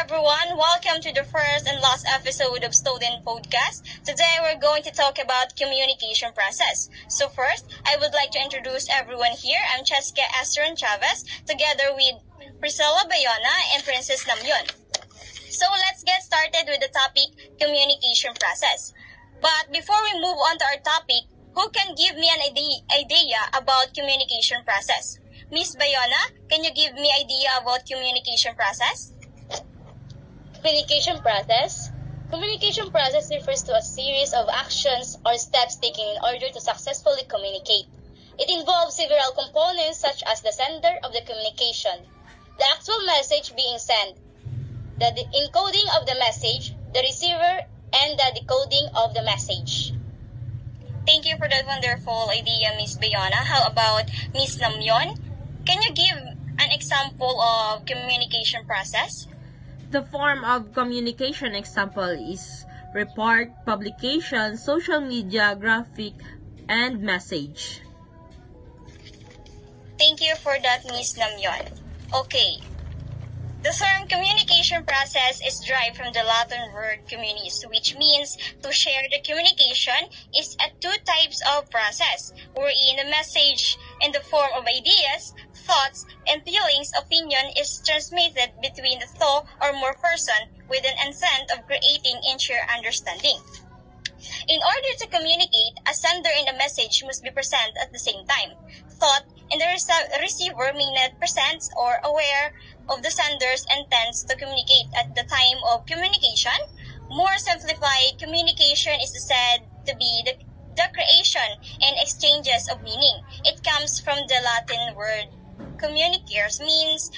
everyone, welcome to the first and last episode of Student Podcast. Today we're going to talk about communication process. So first, I would like to introduce everyone here. I'm Cheska Esther Chavez, together with Priscilla Bayona and Princess Namyon. So let's get started with the topic, communication process. But before we move on to our topic, who can give me an idea about communication process? Miss Bayona, can you give me idea about communication process? Communication process. Communication process refers to a series of actions or steps taken in order to successfully communicate. It involves several components such as the sender of the communication, the actual message being sent, the encoding of the message, the receiver, and the decoding of the message. Thank you for that wonderful idea, Miss Bayona. How about Miss Namyon? Can you give an example of communication process? The form of communication example is report, publication, social media, graphic, and message. Thank you for that, Miss Namyon. Okay. The term communication process is derived from the Latin word communis, which means to share. The communication is a two types of process, wherein the message in the form of ideas, thoughts, and feelings, opinion is transmitted between the two or more person with an intent of creating and shared understanding. In order to communicate, a sender and a message must be present at the same time. Thought and the receiver may not present or aware of the sender's intents to communicate at the time of communication. More simplified, communication is said to be the creation and exchanges of meaning. It comes from the Latin word communicares, means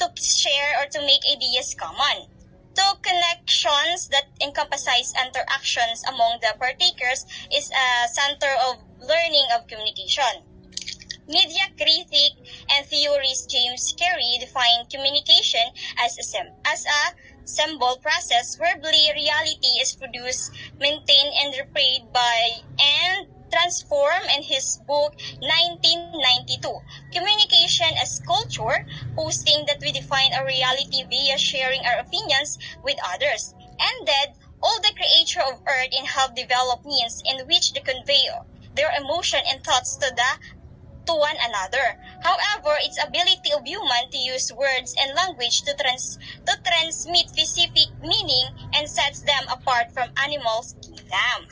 to share or to make ideas common. Two connections that encompasses interactions among the partakers is a center of learning of communication. Media critic and theorist James Carey defined communication as a symbol process whereby reality is produced, maintained, and replayed by and transformed in his book 1992, Communication as Culture, posting that we define our reality via sharing our opinions with others, and that all the creature of earth and have developed means in which they convey their emotion and thoughts to one another. However, its ability of human to use words and language to transmit specific meaning and sets them apart from animals' kingdom.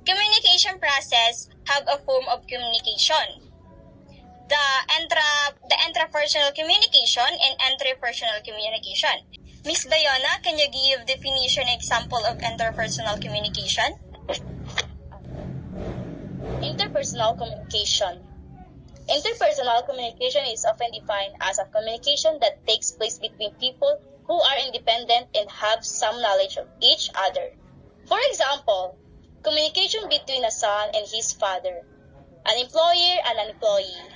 Communication process have a form of communication. The intrapersonal communication and interpersonal communication. Miss Bayona, can you give definition example of interpersonal communication? Interpersonal communication. Interpersonal communication is often defined as a communication that takes place between people who are independent and have some knowledge of each other. For example, communication between a son and his father, an employer and an employee,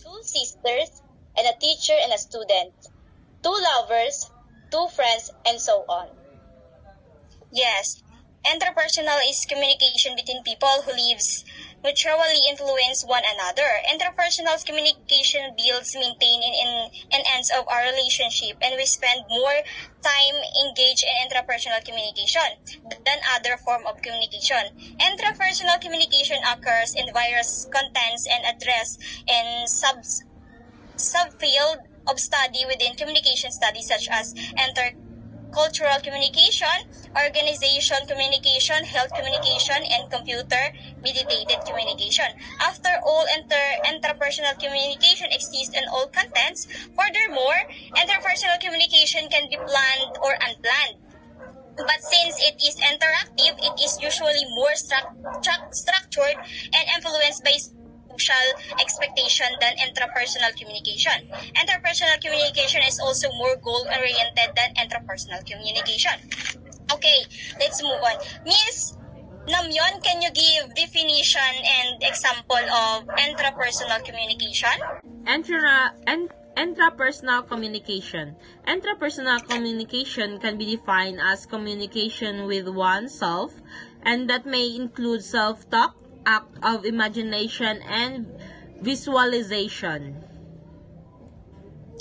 two sisters, and a teacher and a student, two lovers, two friends, and so on. Yes, interpersonal is communication between people who lives mutually influence one another. Interpersonal communication builds, maintain, and ends of our relationship, and we spend more time engaged in interpersonal communication than other form of communication. Interpersonal communication occurs in various contents and address in subfield of study within communication studies such as intercultural communication, organization communication, health communication, and computer-mediated communication. After all, interpersonal communication exists in all contents. Furthermore, interpersonal communication can be planned or unplanned. But since it is interactive, it is usually more structured and influenced by social expectation than intrapersonal communication. Interpersonal communication is also more goal-oriented than intrapersonal communication. Okay, let's move on. Miss Namyon, can you give definition and example of intrapersonal communication? Intrapersonal communication. Intrapersonal communication can be defined as communication with oneself and that may include self-talk, act of imagination, and visualization.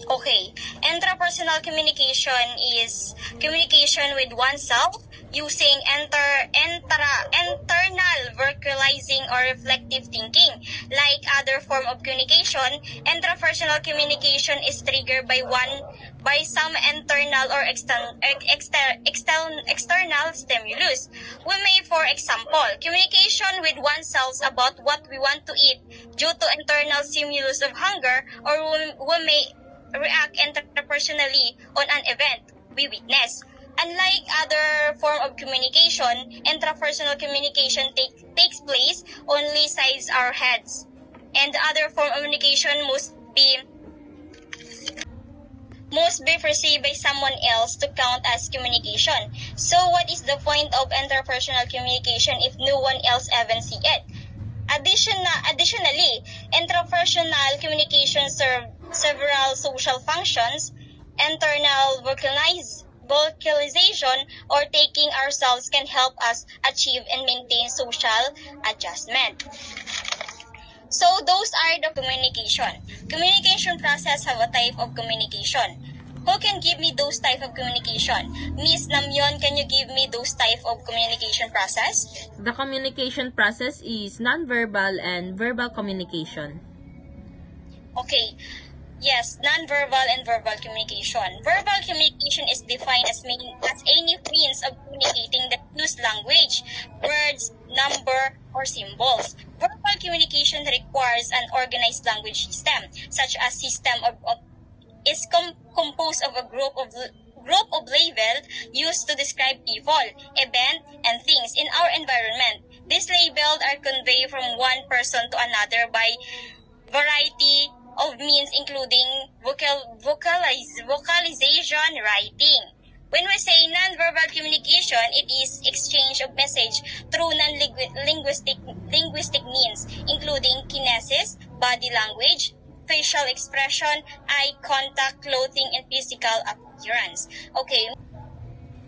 Okay, intrapersonal communication is communication with oneself using internal vocalizing or reflective thinking. Like other form of communication, intrapersonal communication is triggered by some internal or external stimulus. We may, for example, communication with oneself about what we want to eat due to internal stimulus of hunger, or we may react interpersonally on an event we witness. Unlike other form of communication, intrapersonal communication takes place only sides our heads, and the other form of communication must be perceived by someone else to count as communication. So what is the point of interpersonal communication if no one else even see it? Additionally, interpersonal communication serve several social functions. Internal vocalization or taking ourselves can help us achieve and maintain social adjustment. So those are the communication. Communication process have a type of communication. Who can give me those type of communication? Miss Namyon, can you give me those type of communication process? The communication process is nonverbal and verbal communication. Okay. Yes, nonverbal and verbal communication. Verbal communication is defined as any means of communicating that use language, words, number, or symbols. Verbal communication requires an organized language system, such as is composed of a group of labels used to describe people, event, and things in our environment. These labels are conveyed from one person to another by variety of means, including vocalization, writing. When we say non-verbal communication, it is exchange of message through non-linguistic means, including kinesis, body language, facial expression, eye contact, clothing, and physical appearance. Okay.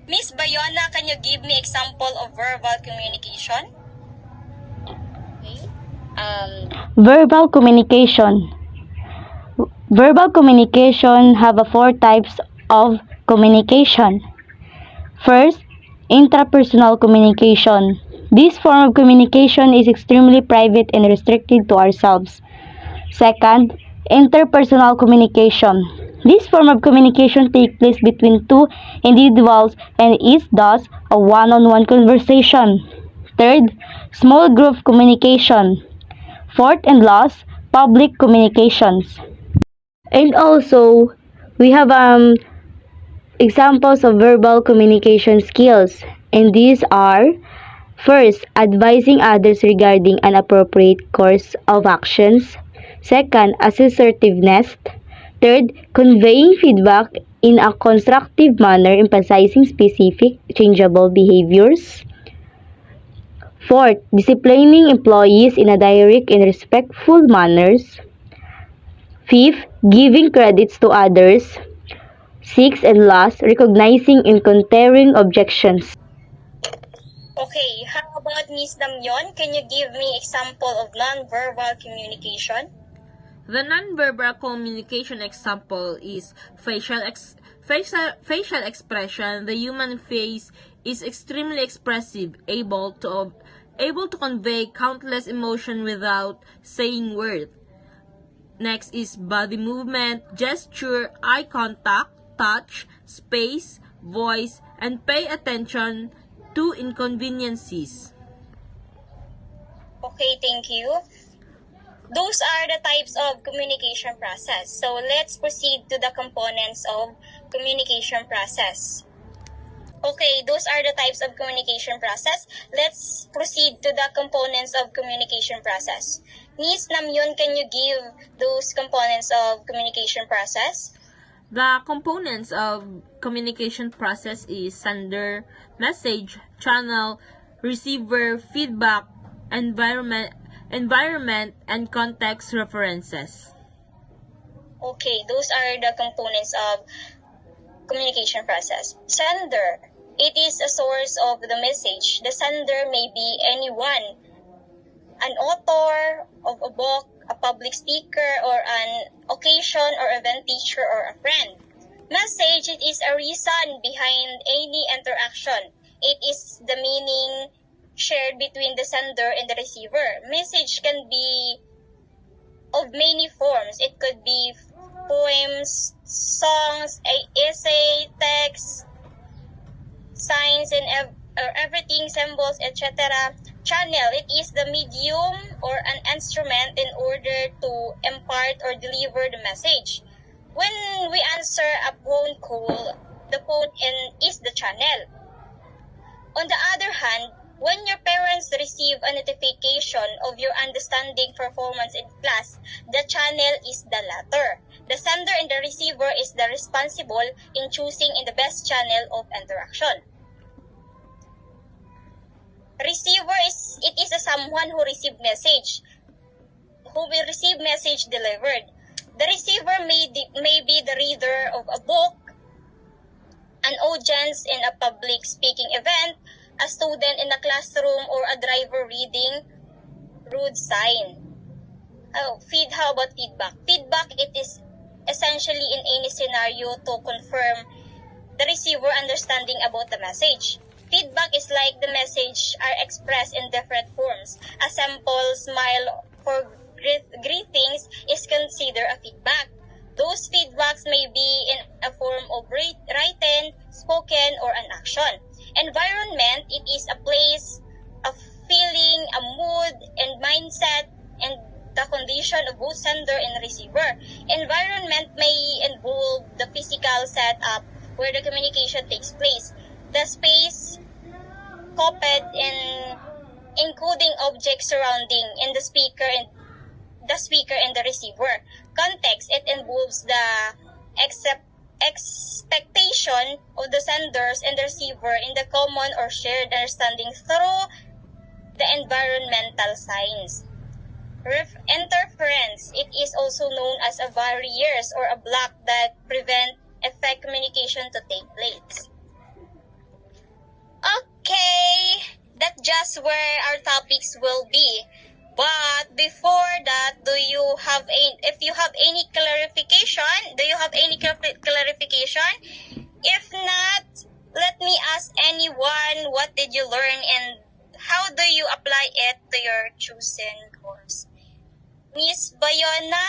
Miss Bayona, can you give me example of verbal communication? Verbal communication. Verbal communication have four types of communication. First, intrapersonal communication. This form of communication is extremely private and restricted to ourselves. Second, interpersonal communication. This form of communication takes place between two individuals and is thus a one-on-one conversation. Third, small group communication. Fourth and last, public communications. And also, we have examples of verbal communication skills. And these are, first, advising others regarding an appropriate course of actions. Second, assertiveness. Third, conveying feedback in a constructive manner, emphasizing specific, changeable behaviors. Fourth, disciplining employees in a direct and respectful manners. Fifth, giving credits to others. Sixth and last, recognizing and countering objections. Okay, how about Miss Namyon? Can you give me example of non-verbal communication? The nonverbal communication example is facial expression. The human face is extremely expressive, able to convey countless emotions without saying words. Next is body movement, gesture, eye contact, touch, space, voice, and pay attention to inconveniences. Okay, thank you. Those are the types of communication process. So let's proceed to the components of communication process. Okay, those are the types of communication process. Let's proceed to the components of communication process. Miss Namyon, can you give those components of communication process? The components of communication process is sender, message, channel, receiver, feedback, environment, and context references. Okay, those are the components of communication process. Sender It is a source of the message. The sender may be anyone, an author of a book, a public speaker, or an occasion or event teacher or a friend. Message, it is a reason behind any interaction. It is the meaning shared between the sender and the receiver. Message can be of many forms. It could be poems, songs, essay, text, signs, and everything, symbols, etc. Channel, it is the medium or an instrument in order to impart or deliver the message. When we answer a phone call, the phone is the channel. On the other hand, when your parents receive a notification of your understanding performance in class, the channel is the latter. The sender and the receiver is the responsible in choosing in the best channel of interaction. Receiver is a someone who receive message, who will receive message delivered. The receiver may be the reader of a book, an audience in a public speaking event, a student in a classroom, or a driver reading road sign. How about feedback? Feedback, it is essentially in any scenario to confirm the receiver understanding about the message. Feedback is like the message are expressed in different forms. A simple smile for greetings is considered a feedback. Those feedbacks may be in a form of written, spoken, or an action. Environment, it is a place, a feeling, a mood, and mindset, and the condition of both sender and receiver. Environment may involve the physical setup where the communication takes place. The space copied in including objects surrounding in the speaker and the receiver. Context, it involves the expectation of the senders and the receiver in the common or shared understanding through the environmental signs. Interference, it is also known as a barriers or a block that prevent effective communication to take place. Okay, that's just where our topics will be. But before that, if you have any clarification? Do you have any clarification? If not, let me ask anyone, what did you learn and how do you apply it to your chosen course? Miss Bayona,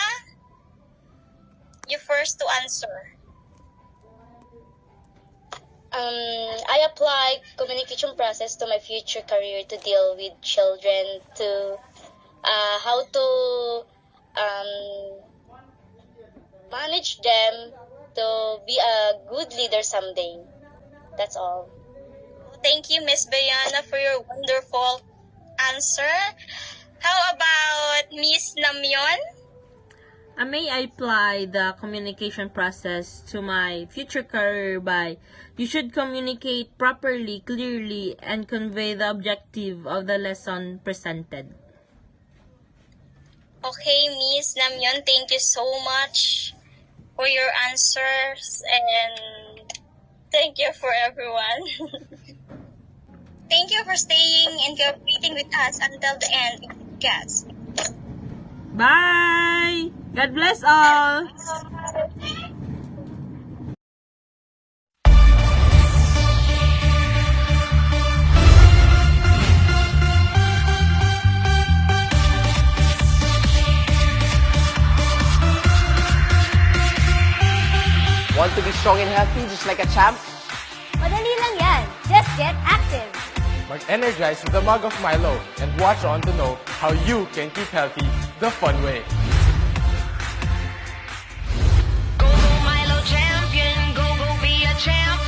you first to answer. I apply communication process to my future career to deal with children, to how to manage them, to be a good leader someday. That's all. Thank you, Miss Bayana, for your wonderful answer. How about Miss Namyon? May I apply the communication process to my future career by you should communicate properly, clearly, and convey the objective of the lesson presented. Okay, Miss Namyon, thank you so much for your answers and thank you for everyone. Thank you for staying and cooperating with us until the end of the podcast. Bye! God bless all! Want to be strong and healthy just like a champ? Madali lang yan. Just get active. Mag-energize with a mug of Milo and watch on to know how you can keep healthy the fun way. Go Milo champion, go be a champ.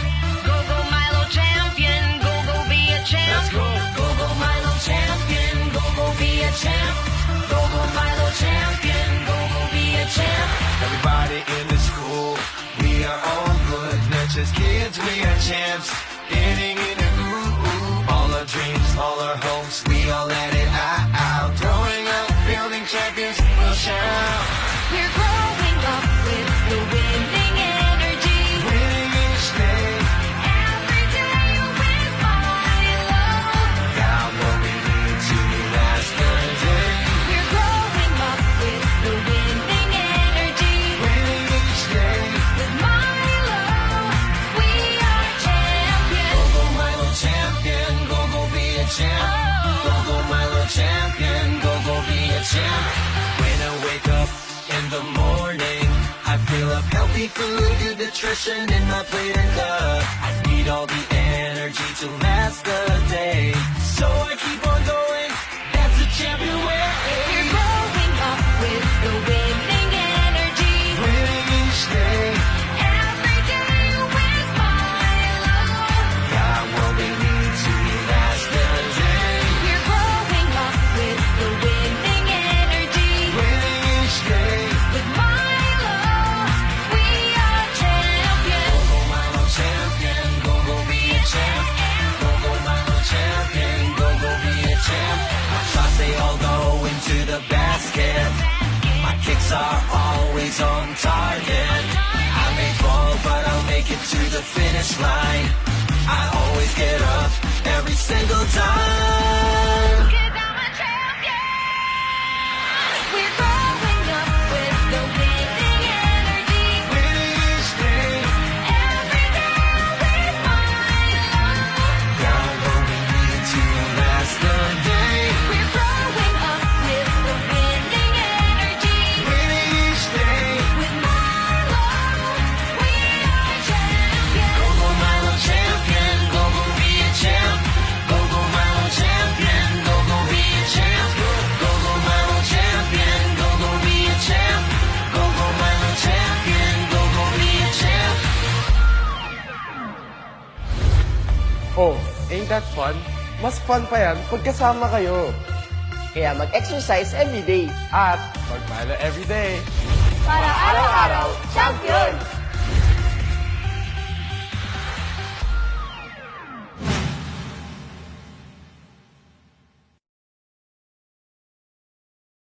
Go Milo champion, go be a champ. Let's go. Go Milo champion, go be a champ. Go Milo champion, go be a champ. Everybody in the school, we are all good. Not just kids, we are champs. Getting in the groove. All our dreams, all our hopes, we all let it out. Growing up, building champions, we'll shout. We're growing up with the winning energy. Winning each day. Every day healthy food, good nutrition in my plate and cup. I need all the energy to last the day. So I keep on going, that's the champion way. We're growing up with the winning energy. Winning each day, Every day with Milo. got what we need to last the day. We're growing up with the winning energy. Winning each day, With Milo, we are champions. go Milo champion, go be a champ. Go Milo champion, go be a champ. My shots they all go into the basket. My kicks are always on target. I may fall, but I'll make it to the finish line. I always get up every single time. 'Cause I'm a champion. We're growing up with the winning energy. Winning each day, Every day with Milo. got what we need to last the day. We're growing up with the winning energy. Winning each day, With Milo, we are champions. go Milo champion, go be a champ. Go Milo champion, go be a champ. Go Milo champion, go be a champ. Go Milo champion, go be a champ. Oh, ain't that fun? Mas fun pa yan pag kasama kayo. Kaya mag-exercise every day. At mag-Milo everyday. Para araw-araw, champion!